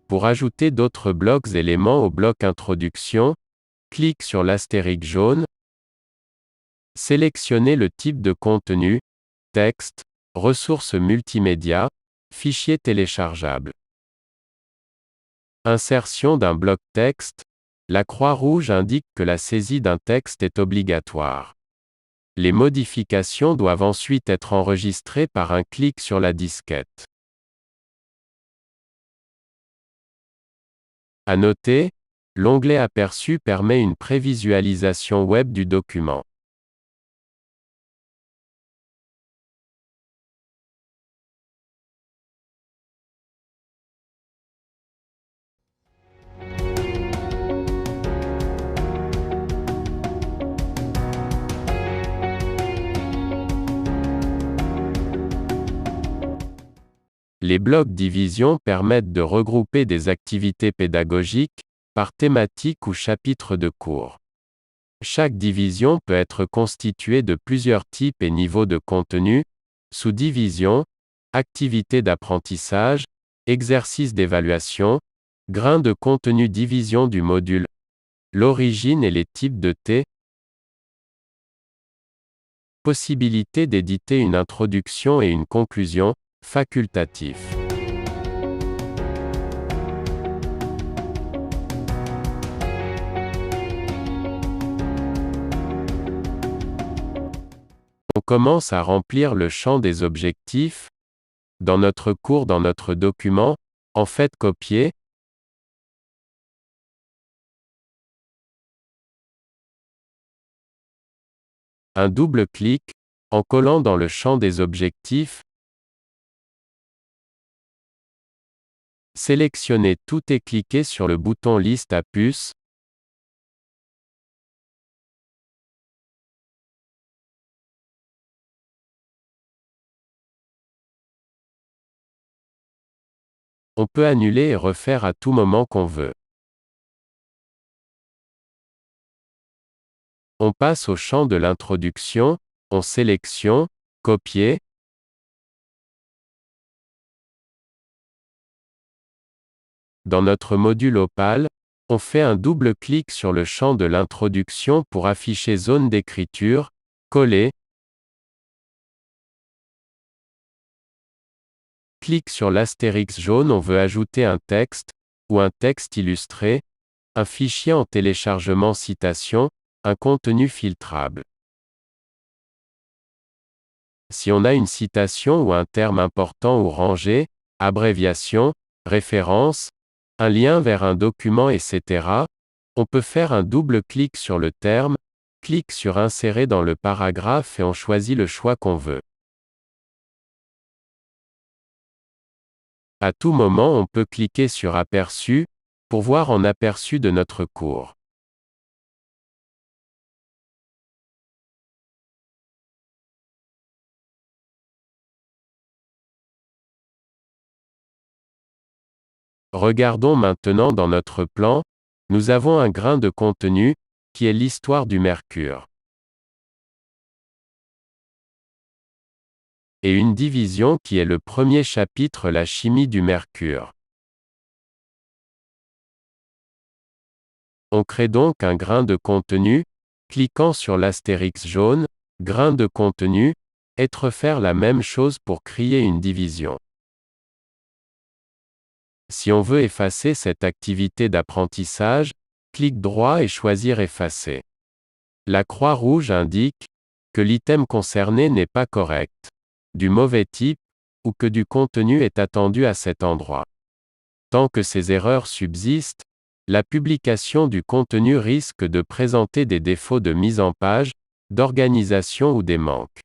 Pour ajouter d'autres blocs éléments au bloc introduction, clique sur l'astérisque jaune. Sélectionnez le type de contenu, texte, ressources multimédia, fichier téléchargeable. Insertion d'un bloc texte. La croix rouge indique que la saisie d'un texte est obligatoire. Les modifications doivent ensuite être enregistrées par un clic sur la disquette. À noter, l'onglet Aperçu permet une prévisualisation web du document. Les blocs division permettent de regrouper des activités pédagogiques, par thématique ou chapitre de cours. Chaque division peut être constituée de plusieurs types et niveaux de contenu: sous-division, activités d'apprentissage, exercices d'évaluation, grains de contenu. Division du module, l'origine et les types de T. Possibilité d'éditer une introduction et une conclusion, facultatif. On commence à remplir le champ des objectifs. Dans notre cours, dans notre document, en fait copier. Un double clic, en collant dans le champ des objectifs. Sélectionnez tout et cliquez sur le bouton Liste à puce. On peut annuler et refaire à tout moment qu'on veut. On passe au champ de l'introduction, on sélectionne, copier. Dans notre module Opale, on fait un double clic sur le champ de l'introduction pour afficher zone d'écriture, coller. Clique sur l'astérisque jaune, on veut ajouter un texte, ou un texte illustré, un fichier en téléchargement citation, un contenu filtrable. Si on a une citation ou un terme important ou rangé, abréviation, référence, un lien vers un document, etc., on peut faire un double clic sur le terme, clique sur Insérer dans le paragraphe et on choisit le choix qu'on veut. À tout moment, on peut cliquer sur Aperçu, pour voir en aperçu de notre cours. Regardons maintenant dans notre plan, nous avons un grain de contenu, qui est l'histoire du mercure. Et une division qui est le premier chapitre, la chimie du mercure. On crée donc un grain de contenu, cliquant sur l'astérisque jaune, grain de contenu, et faire la même chose pour créer une division. Si on veut effacer cette activité d'apprentissage, clique droit et choisir Effacer. La croix rouge indique que l'item concerné n'est pas correct, du mauvais type, ou que du contenu est attendu à cet endroit. Tant que ces erreurs subsistent, la publication du contenu risque de présenter des défauts de mise en page, d'organisation ou des manques.